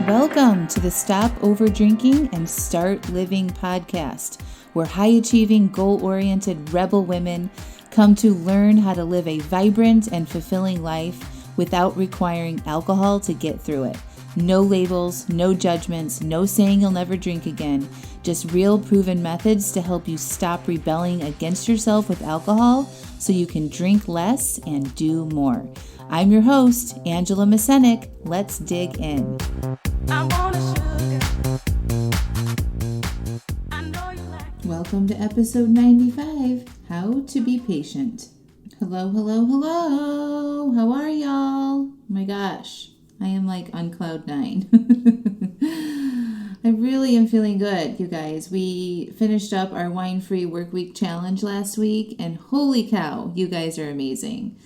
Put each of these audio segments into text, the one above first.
Welcome to the Stop Over Drinking and Start Living podcast, where high-achieving, goal-oriented rebel women come to learn how to live a vibrant and fulfilling life without requiring alcohol to get through it. No labels, no judgments, no saying you'll never drink again. Just real proven methods to help you stop rebelling against yourself with alcohol so you can drink less and do more. I'm your host, Angela Mascenik. Let's dig in. Welcome to episode 95, How to Be Patient. Hello. How are y'all? Oh my gosh, I am like on cloud 9. I really am feeling good, you guys. We finished up our wine-free work week challenge last week, and holy cow, you guys are amazing.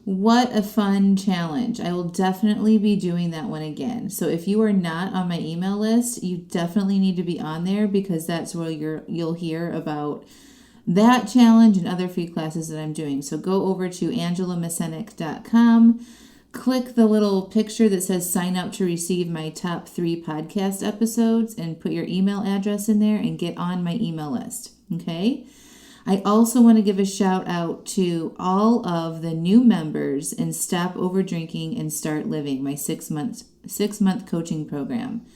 What a fun challenge. I will definitely be doing that one again. So if you are not on my email list, you definitely need to be on there because that's where you'll hear about that challenge and other free classes that I'm doing. So go over to angelamacenik.com, click the little picture that says sign up to receive my top 3 podcast episodes and put your email address in there and get on my email list. Okay? I also want to give a shout out to all of the new members in Stop Over Drinking and Start Living, my 6-month coaching program.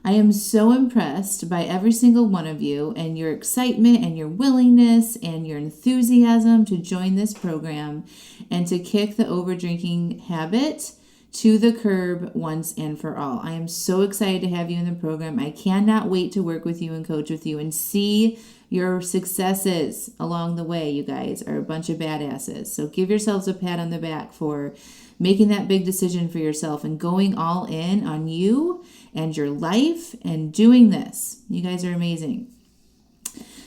I am so impressed by every single one of you and your excitement and your willingness and your enthusiasm to join this program and to kick the over-drinking habit to the curb once and for all. I am so excited to have you in the program. I cannot wait to work with you and coach with you and see your successes along the way. You guys are a bunch of badasses. So give yourselves a pat on the back for making that big decision for yourself and going all in on you and your life and doing this. You guys are amazing.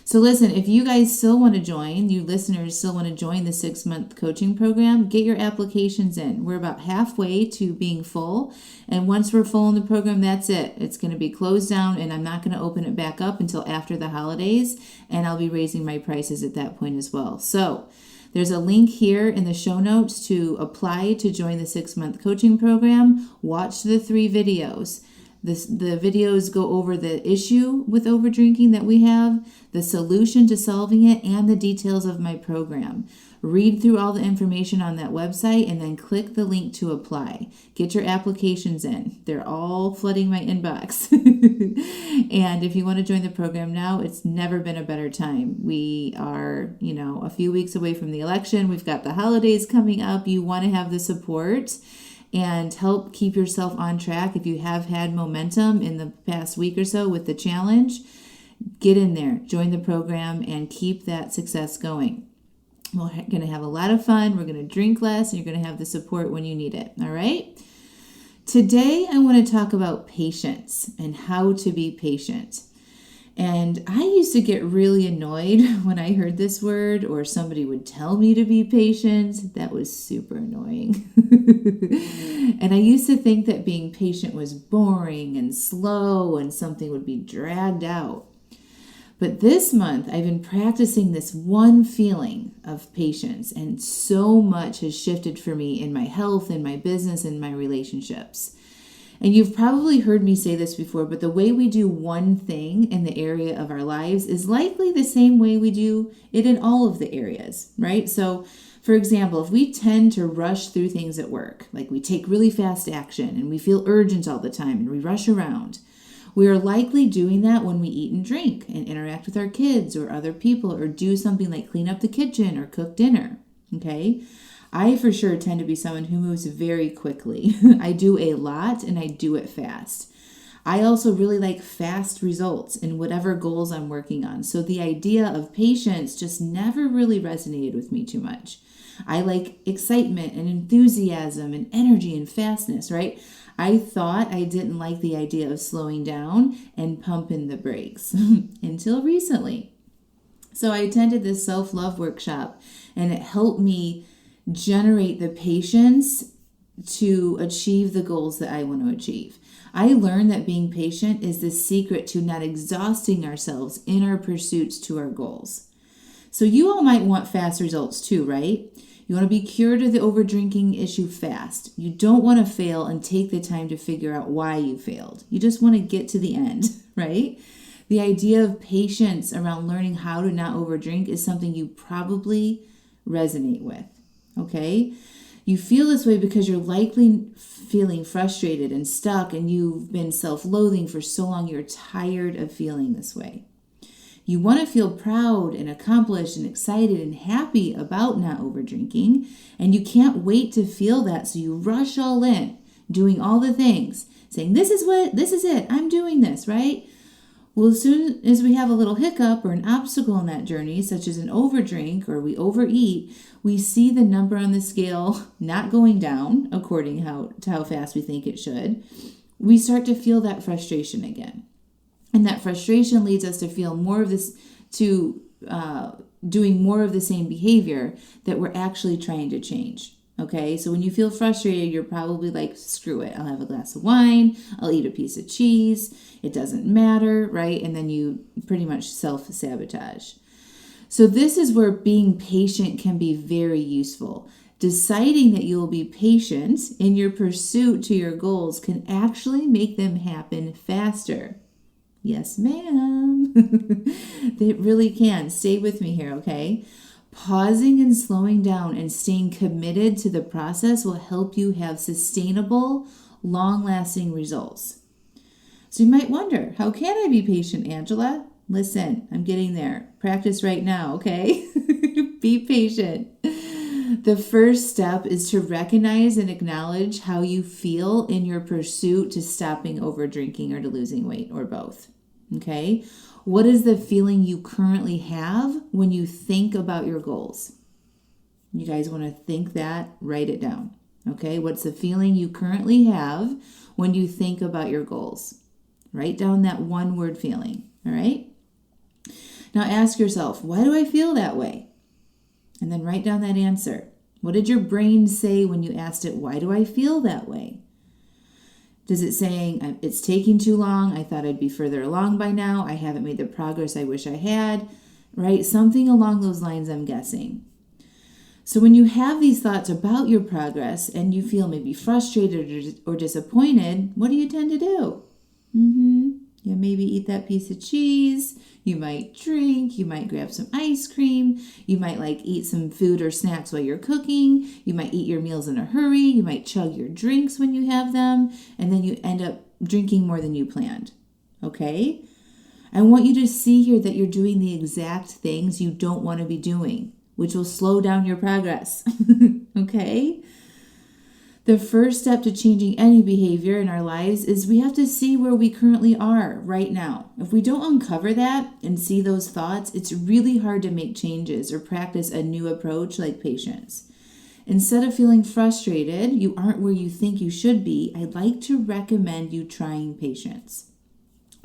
So listen, if you guys still want to join, you listeners still want to join the 6-month coaching program, get your applications in. We're about halfway to being full. And once we're full in the program, that's it. It's going to be closed down and I'm not going to open it back up until after the holidays. And I'll be raising my prices at that point as well. So there's a link here in the show notes to apply to join the 6-month coaching program. Watch the 3 videos. The videos go over the issue with overdrinking that we have, the solution to solving it, and the details of my program. Read through all the information on that website and then click the link to apply. Get your applications in. They're all flooding my inbox. And if you want to join the program now, it's never been a better time. We are, a few weeks away from the election. We've got the holidays coming up. You want to have the support and help keep yourself on track. If you have had momentum in the past week or so with the challenge, get in there, join the program, and keep that success going. We're going to have a lot of fun. We're going to drink less, and you're going to have the support when you need it. All right? Today, I want to talk about patience and how to be patient. And I used to get really annoyed when I heard this word or somebody would tell me to be patient. That was super annoying. And I used to think that being patient was boring and slow and something would be dragged out. But this month, I've been practicing this one feeling of patience, and so much has shifted for me in my health, in my business, and my relationships. And you've probably heard me say this before, but the way we do one thing in the area of our lives is likely the same way we do it in all of the areas, right? So, for example, if we tend to rush through things at work, like we take really fast action and we feel urgent all the time and we rush around, we are likely doing that when we eat and drink and interact with our kids or other people or do something like clean up the kitchen or cook dinner, okay? I for sure tend to be someone who moves very quickly. I do a lot and I do it fast. I also really like fast results in whatever goals I'm working on. So the idea of patience just never really resonated with me too much. I like excitement and enthusiasm and energy and fastness, right? I thought I didn't like the idea of slowing down and pumping the brakes until recently. So I attended this self-love workshop and it helped me generate the patience to achieve the goals that I want to achieve. I learned that being patient is the secret to not exhausting ourselves in our pursuits to our goals. So you all might want fast results too, right? You want to be cured of the overdrinking issue fast. You don't want to fail and take the time to figure out why you failed. You just want to get to the end, right? The idea of patience around learning how to not overdrink is something you probably resonate with, okay? You feel this way because you're likely feeling frustrated and stuck, and you've been self-loathing for so long you're tired of feeling this way. You want to feel proud and accomplished and excited and happy about not overdrinking, and you can't wait to feel that, so you rush all in, doing all the things, saying, this is it, I'm doing this, right? Well, as soon as we have a little hiccup or an obstacle in that journey, such as an overdrink or we overeat, we see the number on the scale not going down according to how fast we think it should. We start to feel that frustration again. And that frustration leads us to feel more of this, doing more of the same behavior that we're actually trying to change. Okay, so when you feel frustrated, you're probably like, screw it, I'll have a glass of wine, I'll eat a piece of cheese, it doesn't matter, right? And then you pretty much self-sabotage. So this is where being patient can be very useful. Deciding that you'll be patient in your pursuit to your goals can actually make them happen faster. Yes, ma'am. It really can. Stay with me here, okay? Pausing and slowing down and staying committed to the process will help you have sustainable, long-lasting results. So you might wonder, how can I be patient, Angela? Listen, I'm getting there. Practice right now, okay? Be patient. The first step is to recognize and acknowledge how you feel in your pursuit to stopping overdrinking or to losing weight, or both, okay? What is the feeling you currently have when you think about your goals? You guys want to think that? Write it down. Okay, what's the feeling you currently have when you think about your goals? Write down that one word feeling, all right? Now ask yourself, why do I feel that way? And then write down that answer. What did your brain say when you asked it, why do I feel that way? Does it saying, it's taking too long, I thought I'd be further along by now, I haven't made the progress I wish I had, right? Something along those lines, I'm guessing. So when you have these thoughts about your progress and you feel maybe frustrated or disappointed, what do you tend to do? You maybe eat that piece of cheese, you might drink, you might grab some ice cream, you might eat some food or snacks while you're cooking, you might eat your meals in a hurry, you might chug your drinks when you have them, and then you end up drinking more than you planned, okay? I want you to see here that you're doing the exact things you don't want to be doing, which will slow down your progress, okay? The first step to changing any behavior in our lives is we have to see where we currently are right now. If we don't uncover that and see those thoughts, it's really hard to make changes or practice a new approach like patience. Instead of feeling frustrated, you aren't where you think you should be, I'd like to recommend you trying patience.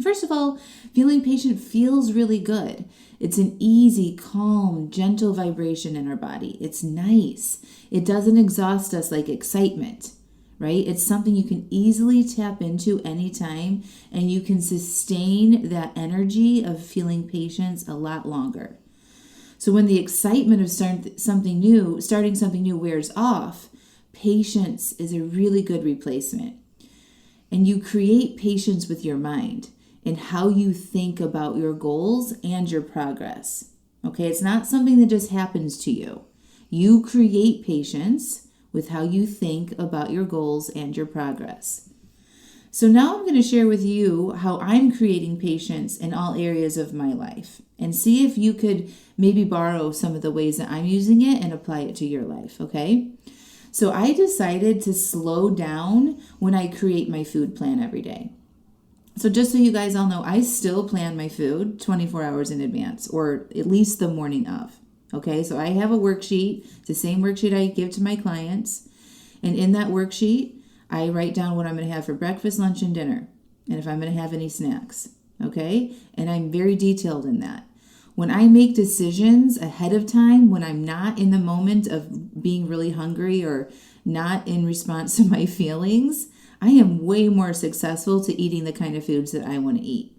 First of all, feeling patient feels really good. It's an easy, calm, gentle vibration in our body. It's nice. It doesn't exhaust us like excitement, right? It's something you can easily tap into anytime, and you can sustain that energy of feeling patience a lot longer. So when the excitement of starting something new wears off, patience is a really good replacement. And you create patience with your mind and how you think about your goals and your progress. Okay, it's not something that just happens to you. You create patience with how you think about your goals and your progress. So now I'm going to share with you how I'm creating patience in all areas of my life, and see if you could maybe borrow some of the ways that I'm using it and apply it to your life, okay? So I decided to slow down when I create my food plan every day. So just so you guys all know, I still plan my food 24 hours in advance, or at least the morning of. Okay, so I have a worksheet. It's the same worksheet I give to my clients. And in that worksheet, I write down what I'm going to have for breakfast, lunch, and dinner. And if I'm going to have any snacks. Okay, and I'm very detailed in that. When I make decisions ahead of time, when I'm not in the moment of being really hungry or not in response to my feelings, I am way more successful to eating the kind of foods that I want to eat.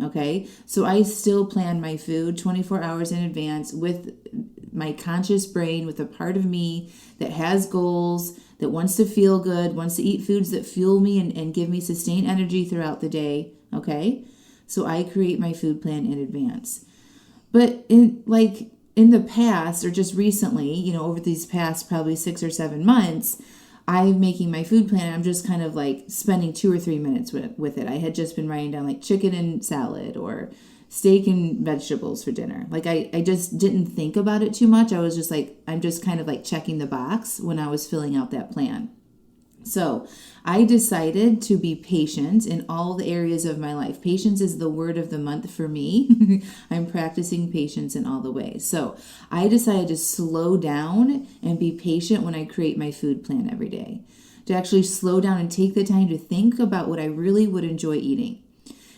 Okay, so I still plan my food 24 hours in advance with my conscious brain, with a part of me that has goals, that wants to feel good, wants to eat foods that fuel me and give me sustained energy throughout the day. Okay, so I create my food plan in advance. But in the past, or just recently, over these past probably 6 or 7 months, I'm making my food plan and I'm just kind of like spending 2 or 3 minutes with it. I had just been writing down like chicken and salad or steak and vegetables for dinner. Like I just didn't think about it too much. I was just like, I'm just kind of like checking the box when I was filling out that plan. So I decided to be patient in all the areas of my life. Patience is the word of the month for me. I'm practicing patience in all the ways. So I decided to slow down and be patient when I create my food plan every day. To actually slow down and take the time to think about what I really would enjoy eating.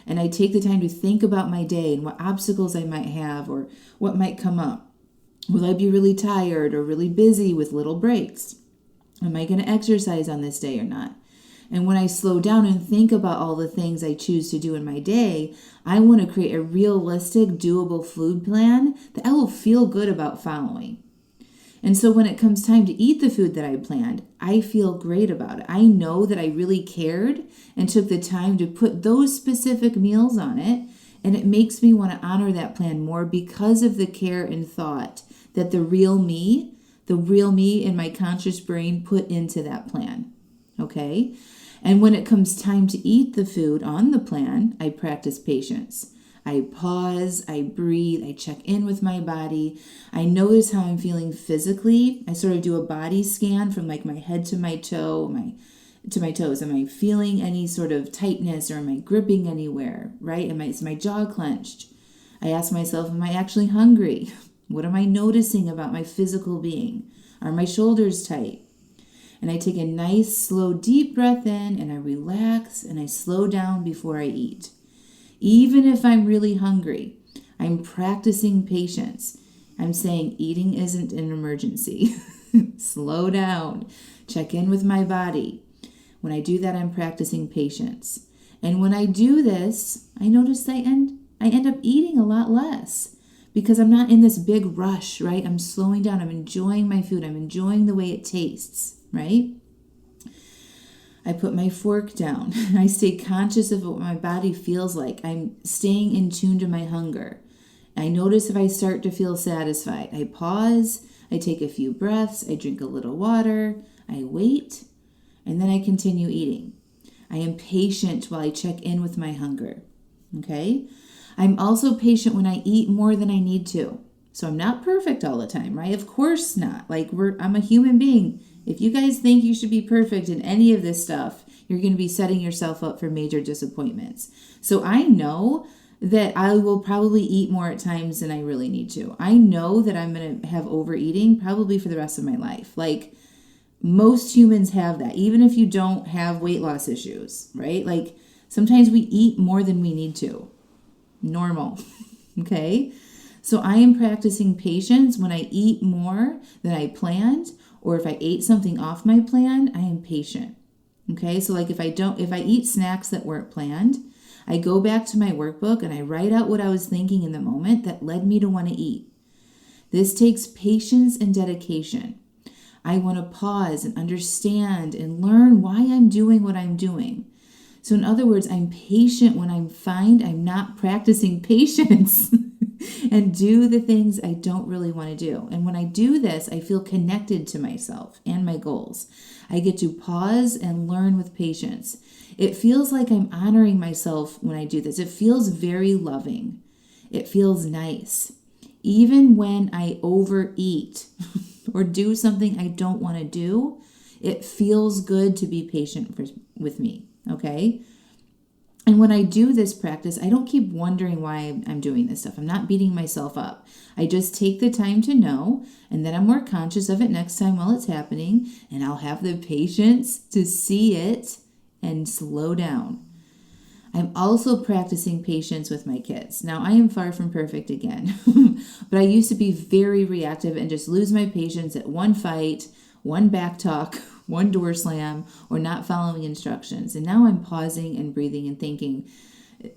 And I take the time to think about my day and what obstacles I might have or what might come up. Will I be really tired or really busy with little breaks? Am I going to exercise on this day or not? And when I slow down and think about all the things I choose to do in my day, I want to create a realistic, doable food plan that I will feel good about following. And so when it comes time to eat the food that I planned, I feel great about it. I know that I really cared and took the time to put those specific meals on it. And it makes me want to honor that plan more because of the care and thought that the real me in my conscious brain put into that plan. Okay? And when it comes time to eat the food on the plan, I practice patience. I pause, I breathe, I check in with my body. I notice how I'm feeling physically. I sort of do a body scan from like my head to my toe, to my toes. Am I feeling any sort of tightness or am I gripping anywhere, right? Is my jaw clenched? I ask myself, am I actually hungry? What am I noticing about my physical being? Are my shoulders tight? And I take a nice, slow, deep breath in and I relax and I slow down before I eat. Even if I'm really hungry, I'm practicing patience. I'm saying eating isn't an emergency. Slow down. Check in with my body. When I do that, I'm practicing patience. And when I do this, I notice I end up eating a lot less. Because I'm not in this big rush, right? I'm slowing down. I'm enjoying my food. I'm enjoying the way it tastes, right? I put my fork down. I stay conscious of what my body feels like. I'm staying in tune to my hunger. I notice if I start to feel satisfied. I pause. I take a few breaths. I drink a little water. I wait. And then I continue eating. I am patient while I check in with my hunger. Okay? I'm also patient when I eat more than I need to. So I'm not perfect all the time, right? Of course not. I'm a human being. If you guys think you should be perfect in any of this stuff, you're going to be setting yourself up for major disappointments. So I know that I will probably eat more at times than I really need to. I know that I'm going to have overeating probably for the rest of my life. Like most humans have that, even if you don't have weight loss issues, right? Like sometimes we eat more than we need to. Normal. Okay? So I am practicing patience when I eat more than I planned, or if I ate something off my plan, I am patient. Okay? So like if I eat snacks that weren't planned, I go back to my workbook and I write out what I was thinking in the moment that led me to want to eat. This takes patience and dedication. I want to pause and understand and learn why I'm doing what I'm doing. So in other words, I'm patient when I find I'm not practicing patience and do the things I don't really want to do. And when I do this, I feel connected to myself and my goals. I get to pause and learn with patience. It feels like I'm honoring myself when I do this. It feels very loving. It feels nice. Even when I overeat or do something I don't want to do, it feels good to be patient with me. Okay? And when I do this practice, I don't keep wondering why I'm doing this stuff. I'm not beating myself up. I just take the time to know, and then I'm more conscious of it next time while it's happening, and I'll have the patience to see it and slow down. I'm also practicing patience with my kids. Now, I am far from perfect again, but I used to be very reactive and just lose my patience at one fight, one back talk, one door slam, or not following instructions. And now I'm pausing and breathing and thinking,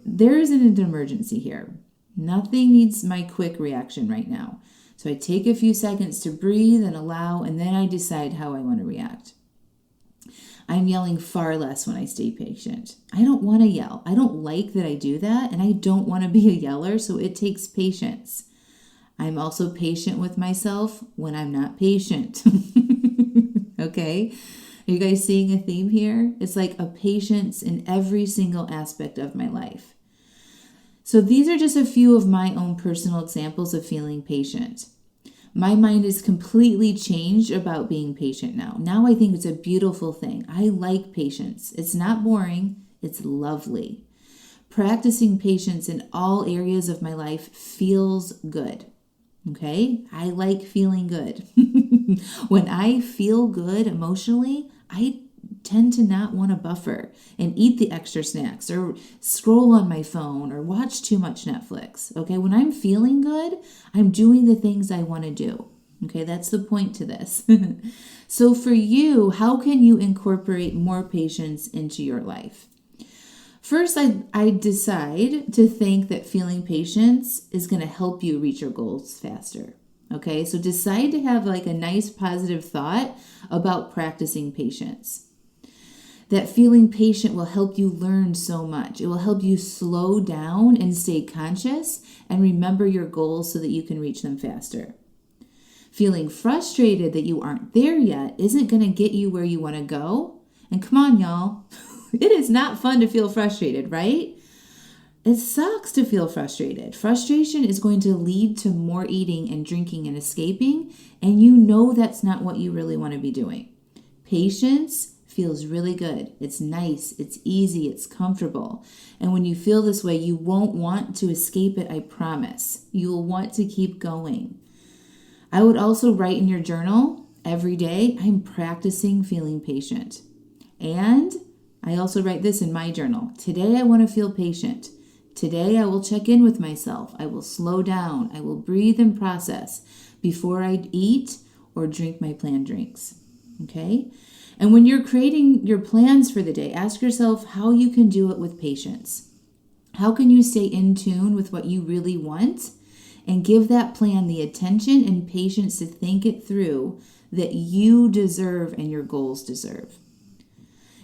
there isn't an emergency here. Nothing needs my quick reaction right now. So I take a few seconds to breathe and allow, and then I decide how I want to react. I'm yelling far less when I stay patient. I don't want to yell. I don't like that I do that, and I don't want to be a yeller, so it takes patience. I'm also patient with myself when I'm not patient. Okay? Are you guys seeing a theme here? It's like a patience in every single aspect of my life. So these are just a few of my own personal examples of feeling patient. My mind is completely changed about being patient now. Now I think it's a beautiful thing. I like patience. It's not boring. It's lovely. Practicing patience in all areas of my life feels good. Okay? I like feeling good. When I feel good emotionally, I tend to not want to buffer and eat the extra snacks or scroll on my phone or watch too much Netflix. Okay, when I'm feeling good, I'm doing the things I want to do. Okay, that's the point to this. So for you, how can you incorporate more patience into your life? First, I decide to think that feeling patience is going to help you reach your goals faster. Okay, so decide to have like a nice positive thought about practicing patience. That feeling patient will help you learn so much. It will help you slow down and stay conscious and remember your goals so that you can reach them faster. Feeling frustrated that you aren't there yet isn't going to get you where you want to go. And come on, y'all. It is not fun to feel frustrated, right? It sucks to feel frustrated. Frustration is going to lead to more eating and drinking and escaping, and you know that's not what you really want to be doing. Patience feels really good. It's nice, it's easy, it's comfortable. And when you feel this way, you won't want to escape it, I promise. You'll want to keep going. I would also write in your journal every day, I'm practicing feeling patient. And I also write this in my journal. Today I want to feel patient. Today I will check in with myself. I will slow down. I will breathe and process before I eat or drink my planned drinks. Okay? And when you're creating your plans for the day, ask yourself how you can do it with patience. How can you stay in tune with what you really want and give that plan the attention and patience to think it through that you deserve and your goals deserve?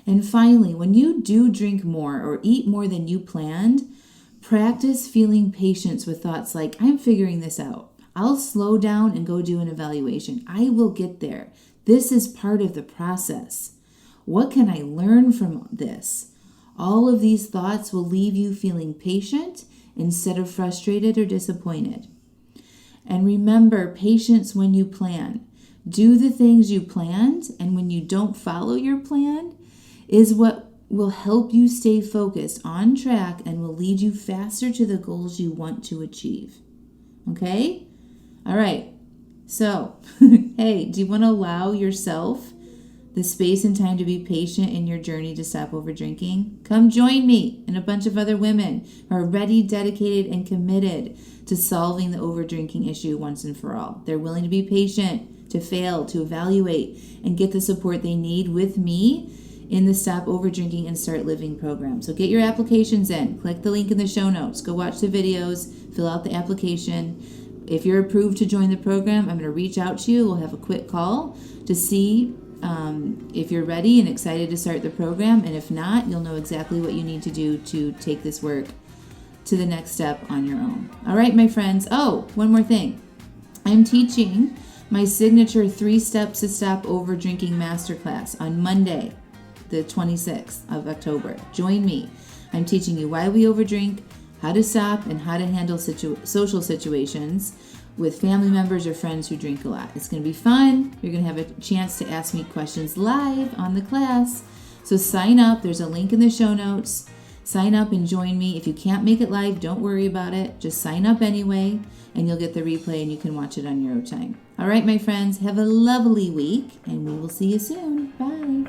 And finally, when you do drink more or eat more than you planned, practice feeling patience with thoughts like, I'm figuring this out. I'll slow down and go do an evaluation. I will get there. This is part of the process. What can I learn from this? All of these thoughts will leave you feeling patient instead of frustrated or disappointed. And remember, patience when you plan. Do the things you planned, and when you don't follow your plan is what will help you stay focused on track and will lead you faster to the goals you want to achieve. Okay? All right. So, hey, do you want to allow yourself the space and time to be patient in your journey to stop over drinking? Come join me and a bunch of other women who are ready, dedicated, and committed to solving the over drinking issue once and for all. They're willing to be patient, to fail, to evaluate, and get the support they need with me in the Stop Over Drinking and Start Living program. So get your applications in. Click the link in the show notes. Go watch the videos. Fill out the application. If you're approved to join the program, I'm going to reach out to you. We'll have a quick call to see if you're ready and excited to start the program. And if not, you'll know exactly what you need to do to take this work to the next step on your own. All right, my friends. Oh, one more thing. I'm teaching my signature 3 Steps to Stop Over Drinking Masterclass on Monday, the 26th of October. Join me. I'm teaching you why we overdrink, how to stop, and how to handle social situations with family members or friends who drink a lot. It's going to be fun. You're going to have a chance to ask me questions live on the class. So sign up. There's a link in the show notes. Sign up and join me. If you can't make it live, don't worry about it. Just sign up anyway, and you'll get the replay and you can watch it on your own time. All right, my friends, have a lovely week, and we will see you soon. Bye.